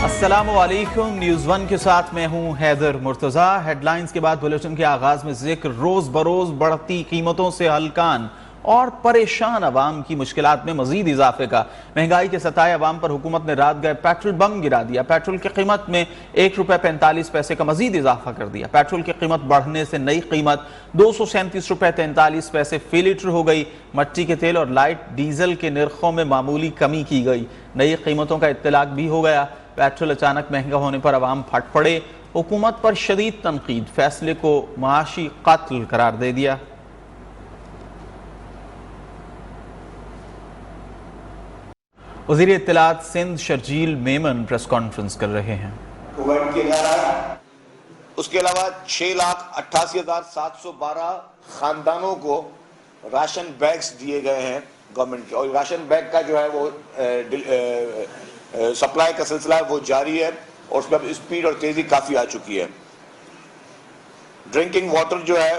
السلام علیکم، news one کے ساتھ میں ہوں حیدر مرتضی۔ ہیڈ لائنز کے بعد بلیٹن کے آغاز میں ذکر روز بروز بڑھتی قیمتوں سے ہلکان اور پریشان عوام کی مشکلات میں مزید اضافے کا۔ مہنگائی کے ستائے عوام پر حکومت نے رات گئے پیٹرول بم گرا دیا۔ پیٹرول کی قیمت میں 1 روپے 45 پیسے کا مزید اضافہ کر دیا۔ پیٹرول کی قیمت بڑھنے سے نئی قیمت 237 روپے 43 پیسے فی لیٹر ہو گئی۔ مٹی کے تیل اور لائٹ ڈیزل کے نرخوں میں معمولی کمی کی گئی۔ نئی قیمتوں کا اطلاق بھی ہو گیا۔ پیٹرول اچانک مہنگا ہونے پر عوام پھٹ پڑے۔ حکومت پر شدید تنقید، فیصلے کو معاشی قتل قرار دے دیا۔ وزیر اطلاعات سندھ شرجیل میمن پریس کانفرنس کر رہے ہیں۔ پرووائڈ کیا جا رہا ہے۔ اس کے علاوہ 6,88,712 خاندانوں کو راشن بیگز دیے گئے ہیں گورنمنٹ کے، اور راشن بیگ کا جو ہے وہ سپلائی کا سلسلہ ہے وہ جاری ہے، اور اس میں اب اسپیڈ اور تیزی کافی آ چکی ہے۔ ڈرنکنگ واٹر جو ہے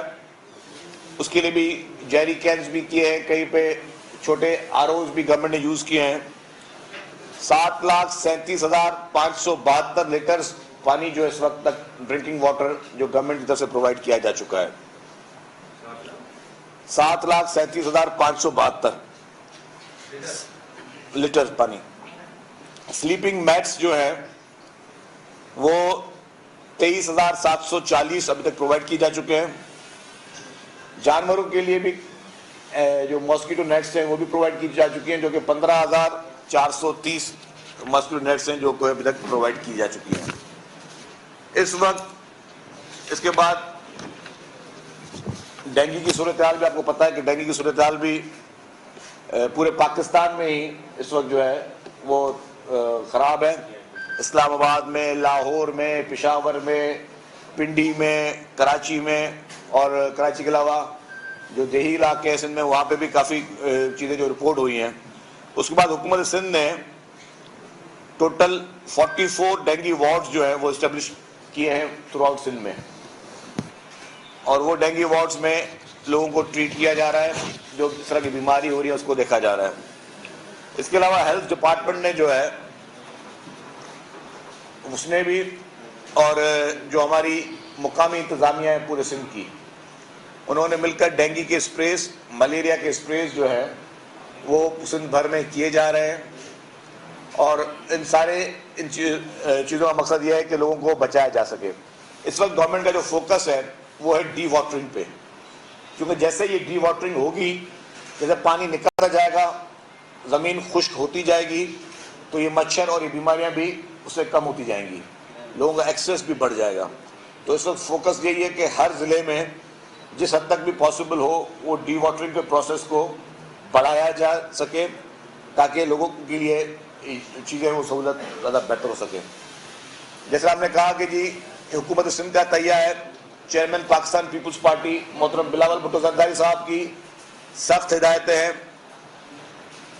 اس کے لیے بھی جیری کینز بھی کیے ہیں، کہیں پہ چھوٹے ROs بھی گورنمنٹ نے یوز کیے ہیں۔ 7,37,572 لیٹرز پانی جو اس وقت تک ڈرنکنگ واٹر جو گورنمنٹ کی طرف سے پرووائڈ کیا جا چکا ہے۔ 7,37,572 لیٹر پانی۔ سلیپنگ میٹس جو ہیں وہ 23,740 ابھی تک پرووائڈ کی جا چکے ہیں۔ جانوروں کے لیے بھی جو ماسکیٹو نیٹس ہیں وہ بھی پرووائڈ کی جا چکی ہیں، جو کہ 15,430 ماسکیٹو نیٹس ہیں جو کہ ابھی تک پرووائڈ کی جا چکی ہیں اس وقت۔ اس کے بعد ڈینگی کی صورتحال بھی آپ کو پتہ ہے کہ ڈینگی کی صورتحال بھی پورے پاکستان میں ہی اس وقت جو ہے وہ خراب ہے۔ اسلام آباد میں، لاہور میں، پشاور میں، پنڈی میں، کراچی میں، اور کراچی کے علاوہ جو دیہی علاقے ہیں سندھ میں وہاں پہ بھی کافی چیزیں جو رپورٹ ہوئی ہیں۔ اس کے بعد حکومت سندھ نے ٹوٹل 44 ڈینگی وارڈز جو ہیں وہ اسٹیبلش کیے ہیں تھرو آؤٹ سندھ میں، اور وہ ڈینگی وارڈز میں لوگوں کو ٹریٹ کیا جا رہا ہے، جو اس طرح کی بیماری ہو رہی ہے اس کو دیکھا جا رہا ہے۔ اس کے علاوہ ہیلتھ ڈپارٹمنٹ نے جو ہے اس نے بھی، اور جو ہماری مقامی انتظامیہ ہے پورے سندھ کی، انہوں نے مل کر ڈینگی کے اسپریز، ملیریا کے اسپریز جو ہے وہ سندھ بھر میں کیے جا رہے ہیں، اور ان چیزوں کا مقصد یہ ہے کہ لوگوں کو بچایا جا سکے۔ اس وقت گورنمنٹ کا جو فوکس ہے وہ ہے ڈی واٹرنگ پہ، کیونکہ جیسے یہ ڈی واٹرنگ ہوگی، جیسے پانی نکلتا جائے گا، زمین خشک ہوتی جائے گی، تو یہ مچھر اور یہ بیماریاں بھی اس سے کم ہوتی جائیں گی، لوگوں کا ایکسیس بھی بڑھ جائے گا۔ تو اس وقت فوکس یہی ہے کہ ہر ضلع میں جس حد تک بھی پاسبل ہو وہ ڈی واٹرنگ کے پروسیس کو بڑھایا جا سکے، تاکہ لوگوں کے لیے چیزیں وہ سہولت زیادہ بہتر ہو سکے۔ جیسے آپ نے کہا کہ جی حکومت سندھ کا تیہ ہے، چیئرمین پاکستان پیپلز پارٹی محترم بلاول بھٹو زرداری صاحب کی سخت ہدایتیں ہیں،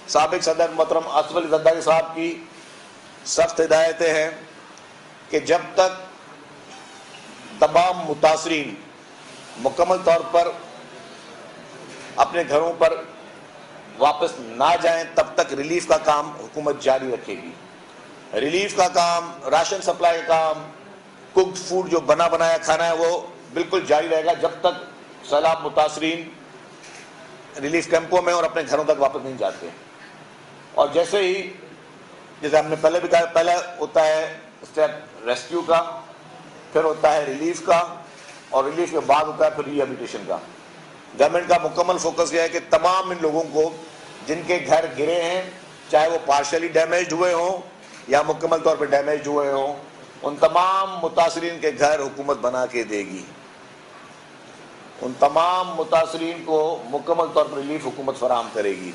سابق صدر محترم آصف علی زرداری صاحب کی سخت ہدایتیں ہیں کہ جب تک تمام متاثرین مکمل طور پر اپنے گھروں پر واپس نہ جائیں تب تک ریلیف کا کام حکومت جاری رکھے گی۔ ریلیف کا کام، راشن سپلائی کا کام، کوکڈ فوڈ جو بنا بنایا کھانا ہے وہ بالکل جاری رہے گا جب تک سیلاب متاثرین ریلیف کیمپوں میں اور اپنے گھروں تک واپس نہیں جاتے۔ اور جیسے ہم نے پہلے بھی کہا، پہلے ہوتا ہے اسٹیپ ریسکیو کا، پھر ہوتا ہے ریلیف کا، اور ریلیف کے بعد ہوتا ہے پھر ری ہیبیٹیشن کا۔ گورنمنٹ کا مکمل فوکس یہ ہے کہ تمام ان لوگوں کو جن کے گھر گرے ہیں، چاہے وہ پارشلی ڈیمیجڈ ہوئے ہوں یا مکمل طور پہ ڈیمیجڈ ہوئے ہوں، ان تمام متاثرین کے گھر حکومت بنا کے دے گی۔ ان تمام متاثرین کو مکمل طور پر ریلیف حکومت فراہم کرے گی۔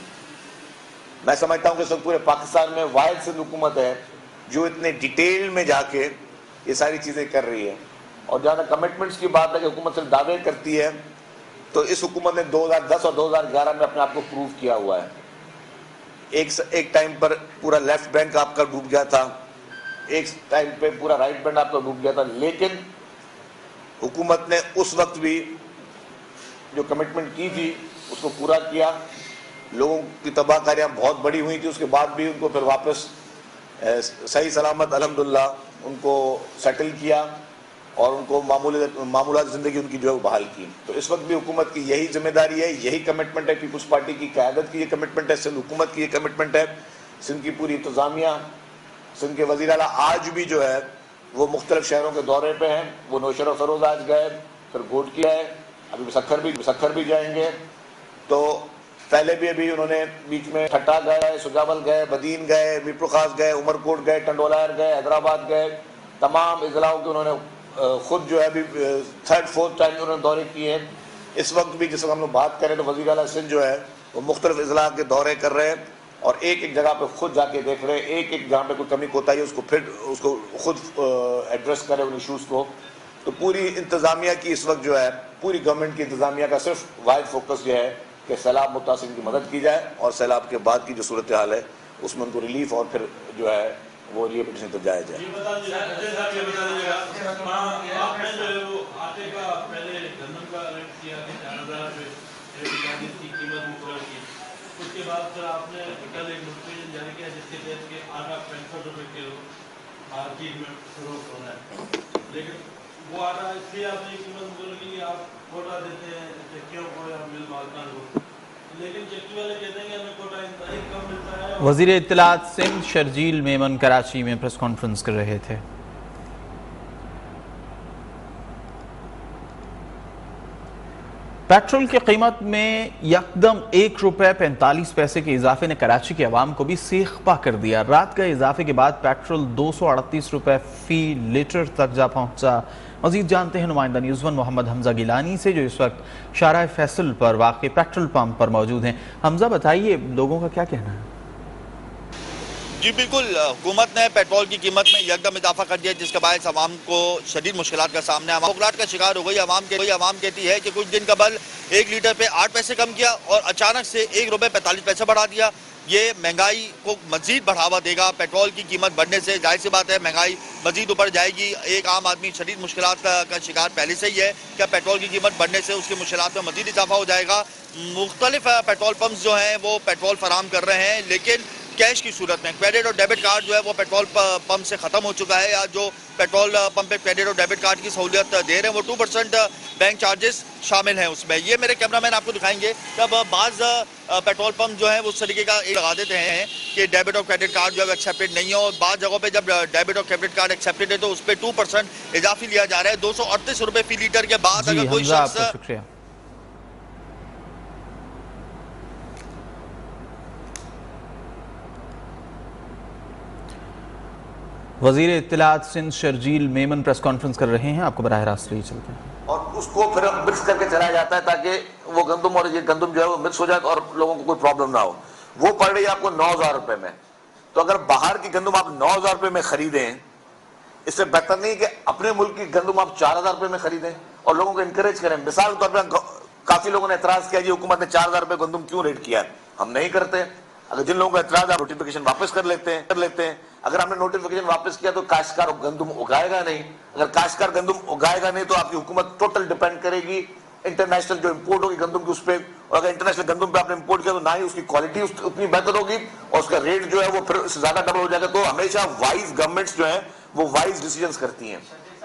میں سمجھتا ہوں کہ اس وقت پورے پاکستان میں واحد سندھ حکومت ہے جو اتنے ڈیٹیل میں جا کے یہ ساری چیزیں کر رہی ہے۔ اور جہاں تک کمٹمنٹس کی بات ہے کہ حکومت صرف دعوے کرتی ہے، تو اس حکومت نے 2010 اور 2011 میں اپنے آپ کو پروو کیا ہوا ہے۔ ایک ٹائم پر پورا لیفٹ بینک آپ کا ڈوب گیا تھا، ایک ٹائم پہ پورا رائٹ بینک آپ کا ڈوب گیا تھا، لیکن حکومت نے اس وقت بھی جو کمٹمنٹ کی تھی اس کو پورا کیا۔ لوگوں کی تباہ کاریاں بہت بڑی ہوئی تھی، اس کے بعد بھی ان کو پھر واپس صحیح سلامت الحمدللہ ان کو سیٹل کیا اور ان کو معمولات زندگی ان کی جو ہے وہ بحال کی. تو اس وقت بھی حکومت کی یہی ذمہ داری ہے, یہی کمٹمنٹ ہے, پیپلز پارٹی کی قیادت کی یہ کمٹمنٹ ہے, سندھ حکومت کی یہ کمٹمنٹ ہے, سندھ کی پوری انتظامیہ, سندھ کے وزیر اعلیٰ آج بھی جو ہے وہ مختلف شہروں کے دورے پہ ہیں. وہ نوشہر و سروز آج گئے, پھر گھوٹکی گئے, ابھی مسکھر بھی جائیں گے. تو پہلے بھی ابھی انہوں نے بیچ میں ٹھٹا گئے, سجاول گئے, بدین گئے, میرپور خاص گئے, عمرکوٹ گئے, ٹنڈولار گئے, حیدرآباد گئے. تمام اضلاعوں کے انہوں نے خود جو ہے ابھی 3rd-4th ٹائم انہوں نے دورے کیے ہیں. اس وقت بھی جس وقت ہم لوگ بات کریں تو وزیر اعلیٰ سندھ جو ہے وہ مختلف اضلاع کے دورے کر رہے ہیں اور ایک ایک جگہ پہ خود جا کے دیکھ رہے ہیں, ایک ایک جہاں پہ کوئی کمی کوتاہی ہے اس کو خود ایڈریس کرے ان ایشوز کو. تو پوری انتظامیہ کی اس وقت جو ہے پوری گورنمنٹ کی انتظامیہ کا صرف واحد فوکس یہ ہے کہ سیلاب متاثرین کی مدد کی جائے اور سیلاب کے بعد کی جو صورتحال ہے اس میں ان کو ریلیف اور پھر جو ہے وہ ریہیبلیٹیشن تک جایا جائے. اس کے بعد پھر آپ نے کل ایک نوٹیفکیشن جاری کیا جس کے تحت کہ آٹا 65 روپے کلو مارکیٹ میں فروخت ہونا ہے, لیکن وہ آٹا اس لیے آپ نے قیمت مقرر کی کہ آپ کوٹا دیتے ہیں چکیوں کو یا مل مالکان کو, لیکن چکی والے کہتے ہیں کہ ہمیں کوٹا انتہائی کم ملتا ہے. وزیر اطلاعات سندھ شرجیل میمن کراچی میں پریس کانفرنس کر رہے تھے. پیٹرول کی قیمت میں یکدم 1 روپے 45 پیسے کے اضافے نے کراچی کے عوام کو بھی سیخ پا کر دیا. رات کا اضافے کے بعد پیٹرول 238 روپے فی لیٹر تک جا پہنچا. مزید جانتے ہیں نمائندہ نیوز ون محمد حمزہ گیلانی سے جو اس وقت شارع فیصل پر واقع پیٹرول پمپ پر موجود ہیں. حمزہ بتائیے لوگوں کا کیا کہنا ہے؟ جی بالکل, حکومت نے پیٹرول کی قیمت میں یکدم اضافہ کر دیا جس کے باعث عوام کو شدید مشکلات کا سامنا ہے. مشکلات کا شکار ہو گئی عوام کہتی ہے کہ کچھ دن قبل 1 لیٹر پہ 8 پیسے کم کیا اور اچانک سے 1 روپے 45 پیسے بڑھا دیا. یہ مہنگائی کو مزید بڑھاوا دے گا. پیٹرول کی قیمت بڑھنے سے ظاہر سی بات ہے مہنگائی مزید اوپر جائے گی. ایک عام آدمی شدید مشکلات کا شکار پہلے سے ہی ہے کہ پیٹرول کی قیمت بڑھنے سے اس کی مشکلات میں مزید اضافہ ہو جائے گا. مختلف پیٹرول پمپس جو ہیں وہ پیٹرول فراہم کر رہے ہیں لیکن کیش کی صورت میں. کریڈٹ اور ڈیبٹ کارڈ جو ہے وہ پیٹرول پمپ سے ختم ہو چکا ہے. یا جو پیٹرول پمپ پہ کریڈٹ اور ڈیبٹ کارڈ کی سہولیت دے رہے ہیں وہ 2% بینک چارجز شامل ہیں اس میں. یہ میرے کیمرہ مین آپ کو دکھائیں گے کہ اب بعض پیٹرول پمپ جو ہیں وہ اس طریقے کا لگا دیتے ہیں کہ ڈیبٹ اور کریڈٹ کارڈ جو ہے ایکسیپٹڈ نہیں ہو. بعض جگہوں پہ جب ڈیبٹ اور کریڈٹ کارڈ ایکسیپٹڈ ہے تو اس پہ 2% اضافی لیا جا رہا ہے. 238 روپے فی لیٹر کے بعد اگر کوئی شخص شکریہ. وزیر اطلاعات سندھ شرجیل میمن پریس کانفرنس کر رہے ہیں, آپ کو براہ راست لے چلتے ہیں. اور اس کو پھر مکس کر کے چلایا جاتا ہے تاکہ وہ گندم اور یہ گندم جو ہے وہ مکس ہو جائے اور لوگوں کو کوئی پرابلم نہ ہو. وہ پڑ رہی ہے آپ کو 9,000 روپے میں. تو اگر باہر کی گندم آپ 9,000 روپے میں خریدیں اس سے بہتر نہیں کہ اپنے ملک کی گندم آپ 4,000 روپے میں خریدیں اور لوگوں کو انکریج کریں. مثال کے طور پہ کافی لوگوں نے اعتراض کیا جی حکومت نے 4,000 روپے گندم کیوں ریٹ کیا ہے. ہم نہیں کرتے. اگر جن لوگوں کا اعتراض آپ نوٹیفکیشن واپس کر لیتے ہیں. اگر ہم نے نوٹیفکیشن واپس کیا تو کاشتکار گندم اگائے گا نہیں. اگر کاشتکار گندم اگائے گا نہیں تو آپ کی حکومت ٹوٹل ڈیپینڈ کرے گی انٹرنیشنل جو امپورٹ ہوگی گندم کی اس پہ. اور اگر انٹرنیشنل گندم پہ آپ نے امپورٹ کیا تو نہ ہی اس کی کوالٹی اتنی بہتر ہوگی اور اس کا ریٹ جو ہے وہ پھر اس سے زیادہ ڈبل ہو جائے گا. تو ہمیشہ وائز گورنمنٹس جو ہیں وہ وائز ڈیسیجنز کرتی ہیں.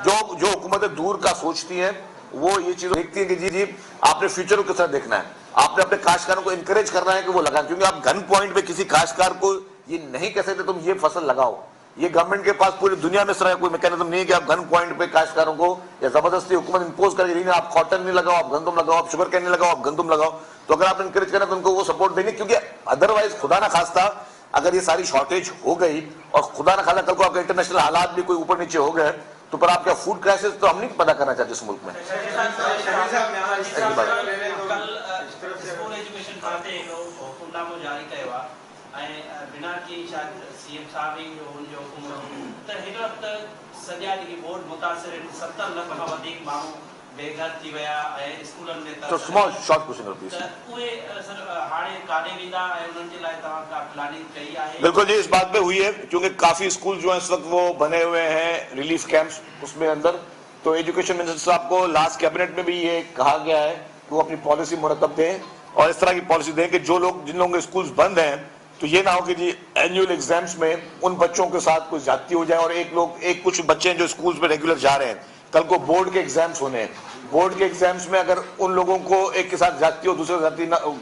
جو حکومتیں دور کا سوچتی ہیں وہ یہ چیز دیکھتی ہیں کہ جی آپ نے فیوچر کو کس طرح دیکھنا ہے. آپ نے اپنے کاشتکاروں کو انکریج کرنا ہے کہ وہ لگائیں, کیونکہ آپ گن پوائنٹ پہ کسی کاشتکار کو یہ نہیں کہہ سکتے تم یہ فصل لگاؤ. یہ گورنمنٹ کے پاس پوری دنیا میں اس طرح کوئی میکینزم نہیں ہے کہ آپ گن پوائنٹ پہ کاشتکاروں کو یا زبردستی حکومت امپوز کر کے نہیں آپ کاٹن نہیں لگاؤ, آپ گندم لگاؤ, آپ شوگر کین نہیں لگاؤ, آپ گندم لگاؤ. تو اگر آپ انکریج کریں تو ان کو وہ سپورٹ دیں گے, کیونکہ ادروائز خدا نہ خواستہ اگر یہ ساری شارٹیج ہو گئی اور خدا نہ خواستہ کل کو آپ کے انٹرنیشنل حالات بھی کوئی اوپر نیچے ہو گئے تو پھر آپ کا فوڈ کرائسس تو ہم نہیں پیدا کرنا چاہتے اس ملک میں. So small short question please. بالکل جی اس بات پہ ہوئی ہے کیونکہ کافی اسکول جو ہیں اس وقت وہ بنے ہوئے ہیں ریلیف کیمپس اس میں اندر. تو ایجوکیشن منسٹر صاحب کو لاسٹ کیبنٹ میں بھی یہ کہا گیا ہے کہ وہ اپنی پالیسی مرتب دیں اور اس طرح کی پالیسی دیں کہ جن لوگوں کے اسکولز بند ہیں تو یہ نہ ہو کہ جی اینیول ایگزامس میں ان بچوں کے ساتھ کوئی زیادتی ہو جائے، اور کچھ بچے ہیں جو اسکولز میں ریگولر جا رہے ہیں، کل کو بورڈ کے ایگزامس ہونے ہیں، بورڈ کے ایگزامس میں اگر ان لوگوں کو ایک کے ساتھ زیادتی ہو،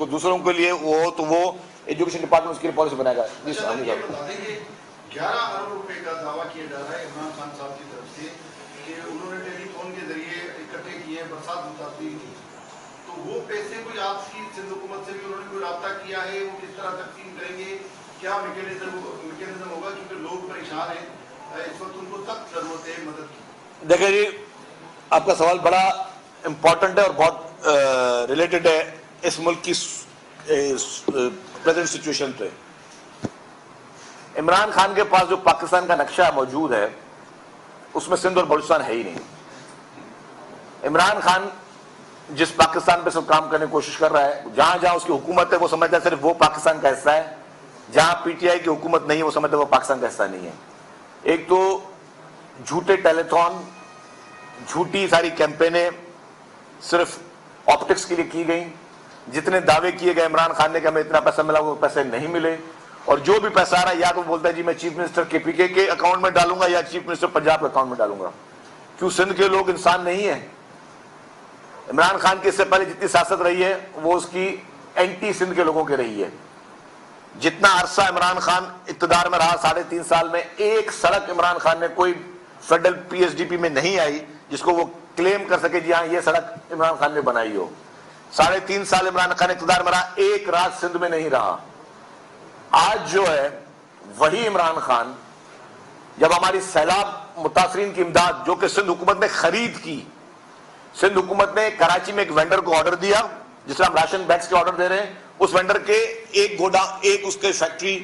دوسروں کے لیے وہ تو وہ ایجوکیشن ڈپارٹمنٹ اس کے لیے پالیسی بنائے گا. 11 ارب روپے کا دعویٰ کیا جا رہا ہے عمران خان صاحب کی طرف سے کہ انہوں نے ٹیلی فون کے ذریعے اکٹھے کیے برسات متاثرین کی، تو وہ پیسے کوئی آپ کی سندھ حکومت سے بھی انہوں نے کوئی رابطہ کیا ہے؟ وہ کس طرح تقسیم کریں گے؟ کیا میکینزم ہوگا؟ کیونکہ لوگ پریشان ہیں اس وقت، ان کو سخت ضرورت ہے مدد کی. دیکھیں جی، آپ کا سوال بڑا امپورٹنٹ ہے اور بہت ریلیٹڈ ہے اس ملک کی پریزنٹ سچویشن پہ. عمران خان کے پاس جو پاکستان کا نقشہ موجود ہے اس میں سندھ اور بلوچستان ہے ہی نہیں. عمران خان جس پاکستان پہ سب کام کرنے کی کوشش کر رہا ہے، جہاں جہاں اس کی حکومت ہے وہ سمجھتا ہے صرف وہ پاکستان کا حصہ ہے، جہاں پی ٹی آئی کی حکومت نہیں ہے وہ سمجھتا ہے وہ پاکستان کا حصہ نہیں ہے. ایک تو جھوٹے ٹیلیتھون، جھوٹی ساری کیمپینیں صرف آپٹکس کے لیے کی گئیں. جتنے دعوے کیے گئے عمران خان نے کہ ہمیں اتنا پیسہ ملا، وہ پیسے نہیں ملے. اور جو بھی پیسہ آ رہا ہے یا تو بولتا ہے جی میں چیف منسٹر کے پی کے اکاؤنٹ میں ڈالوں گا یا چیف منسٹر پنجاب کے اکاؤنٹ میں ڈالوں گا. کیوں سندھ کے لوگ انسان نہیں ہیں؟ عمران خان کی اس سے پہلے جتنی سیاست رہی ہے وہ اس کی اینٹی سندھ کے لوگوں کی رہی ہے. جتنا عرصہ عمران خان اقتدار میں رہا، 3.5 سال میں ایک سڑک عمران خان نے کوئی federal P S D P میں نہیں آئی جس کو وہ کلیم کر سکے جی ہاں یہ سڑک عمران خان نے بنائی ہو. 3.5 سال عمران خان اقتدار میں رہا، ایک رات سندھ میں نہیں رہا. آج جو ہے وہی عمران خان جب ہماری سیلاب متاثرین کی امداد جو کہ سندھ حکومت نے خرید کی، سندھ حکومت نے کراچی میں ایک وینڈر کو آرڈر دیا جس طرح ہم راشن بیگز کے آرڈر دے رہے ہیں، اس وینڈر کے ایک اس کے فیکٹری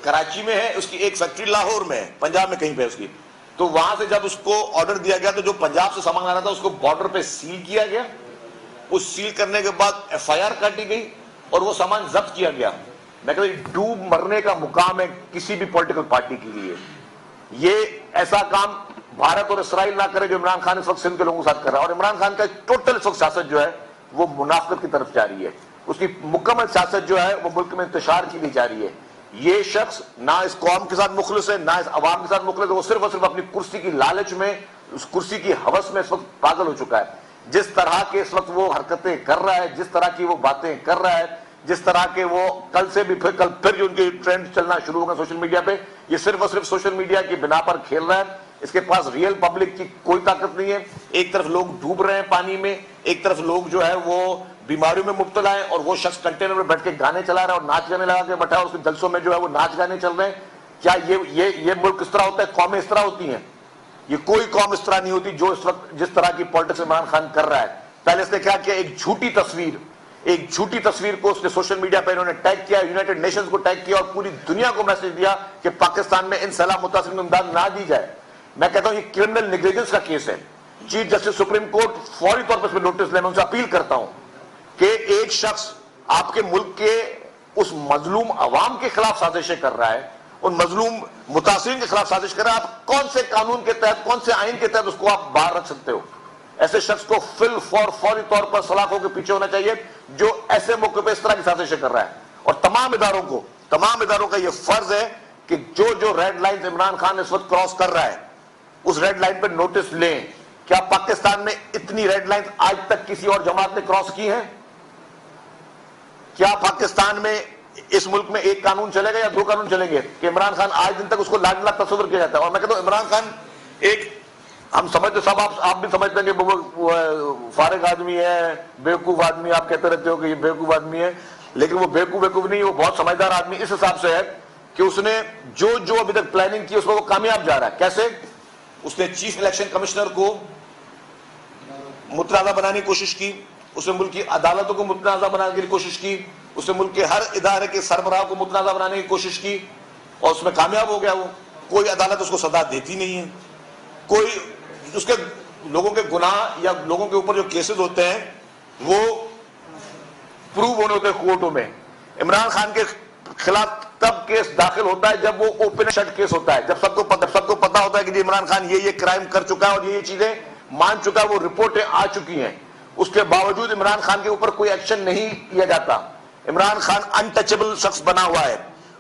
کراچی میں ہے، اس کی ایک فیکٹری لاہور میں ہے، پنجاب میں کہیں پہ اس کی. تو وہاں سے جب اس کو آرڈر دیا گیا تو جو پنجاب سے سامان آ رہا تھا اس کو بارڈر پہ سیل کیا گیا. اس سیل کرنے کے بعد ایف آئی آر کاٹی گئی اور وہ سامان ضبط کیا گیا. میں کہتا ہوں ڈوب مرنے کا مقام ہے کسی بھی پولیٹیکل پارٹی کے لیے. یہ ایسا کام بھارت اور اسرائیل نہ کرے جو عمران خان اس وقت سندھ کے لوگوں کے ساتھ کر رہا ہے. اور عمران خان کا ٹوٹل اس وقت سیاست جو ہے وہ منافقت کی طرف جا رہی ہے. اس کی مکمل سیاست جو ہے وہ ملک میں انتشار کی لی جا رہی ہے. یہ شخص نہ اس قوم کے ساتھ مخلص ہے نہ اس عوام کے ساتھ مخلص ہے. وہ صرف اور صرف اپنی کرسی کی لالچ میں، اس کرسی کی ہوس میں اس وقت پاگل ہو چکا ہے. جس طرح کے اس وقت وہ حرکتیں کر رہا ہے، جس طرح کی وہ باتیں کر رہا ہے، جس طرح کے وہ کل سے بھی کل پھر جو ان کے ٹرینڈ چلنا شروع ہوگا سوشل میڈیا پہ، یہ صرف اور صرف سوشل میڈیا کی بنا پر کھیل رہا ہے. اس کے پاس ریئل پبلک کی کوئی طاقت نہیں ہے. ایک طرف لوگ ڈوب رہے ہیں پانی میں، ایک طرف لوگ جو ہے وہ بیماریوں میں مبتلا ہیں، اور وہ شخص کنٹینر میں بیٹھ کے گانے چلا رہا ہے اور ناچ گانے لگا کے بیٹھا ہے، اور اس کے جلسوں میں جو ہے وہ ناچ گانے چل رہے ہیں. کیا یہ ملک اس طرح ہوتا ہے؟ قومیں اس طرح ہوتی ہیں؟ یہ کوئی قوم اس طرح نہیں ہوتی جو اس وقت جس طرح کی پالیٹکس عمران خان کر رہا ہے. پہلے اس نے کیا کیا، ایک جھوٹی تصویر کو اس نے سوشل میڈیا پہ انہوں نے ٹیگ کیا، یونائٹڈ نیشنز کو ٹیگ کیا اور پوری دنیا کو میسج دیا کہ پاکستان میں ان سیلاب متاثرین کو امداد نہ دی جائے. میں کہتا ہوں یہ کرمنل نیگلیجنس کا کیس ہے. چیف جسٹس سپریم کورٹ فوری طور پر اس پہ نوٹس لے. میں ان سے اپیل کرتا ہوں کہ ایک شخص آپ کے ملک کے اس مظلوم عوام کے خلاف سازشیں کر رہا ہے، ان مظلوم متاثرین کے خلاف سازش کر رہا ہے، آپ کون سے قانون کے تحت، کون سے آئین کے تحت اس کو آپ باہر رکھ سکتے ہو؟ ایسے شخص کو فوری طور پر سلاخوں کے پیچھے ہونا چاہیے جو ایسے موقع پہ اس طرح کی سازشیں کر رہا ہے. اور تمام اداروں کا یہ فرض ہے کہ جو ریڈ لائنز عمران خان اس وقت کراس کر رہا ہے اس ریڈ لائن پہ نوٹس لیں. کیا پاکستان میں اتنی ریڈ لائنز آج تک کسی اور جماعت نے کراس کی ہیں؟ کیا پاکستان میں اس ملک میں ایک قانون چلے گا یا 2 قانون چلیں گے کہ عمران خان آج دن تک اس کو لاکھ لاکھ تصور کیا جاتا ہے؟ اور میں کہتا ہوں عمران خان ایک، ہم سمجھتے سب، آپ بھی سمجھتے ہیں کہ وہ فارغ آدمی ہے، بیوقوف آدمی، آپ کہتے رہتے ہو کہ یہ بیوقوف آدمی ہے، لیکن وہ بیوقوف نہیں، وہ بہت سمجھدار آدمی اس حساب سے ہے کہ اس نے جو ابھی تک پلاننگ کی اس میں وہ کامیاب جا رہا ہے. کیسے؟ اس نے چیف الیکشن کمشنر کو متنازع بنانے کی کوشش کی، اس نے ملک کی عدالتوں کو متنازع بنانے کی کوشش کی، اس نے ملک کے ہر ادارے کے سربراہ کو متنازع بنانے کی کوشش کی، اور اس میں کامیاب ہو گیا. وہ کوئی عدالت اس کو سزا دیتی نہیں ہے. کوئی اس کے لوگوں کے گناہ یا لوگوں کے اوپر جو کیسز ہوتے ہیں وہ پروو ہونے ہوتے ہیں کورٹوں میں. عمران خان کے خلاف تب کیس داخل ہوتا ہے جب وہ اوپن شٹ کیس ہوتا ہے، جب سب کو پتا ہوتا ہے کہ عمران خان یہ کرائم کر چکا ہے اور یہ چیزیں مان چکا ہے، وہ رپورٹیں آ چکی ہیں. اس کے باوجود عمران خان کے اوپر کوئی ایکشن نہیں لیا جاتا. عمران خان انٹچبل شخص بنا ہوا ہے.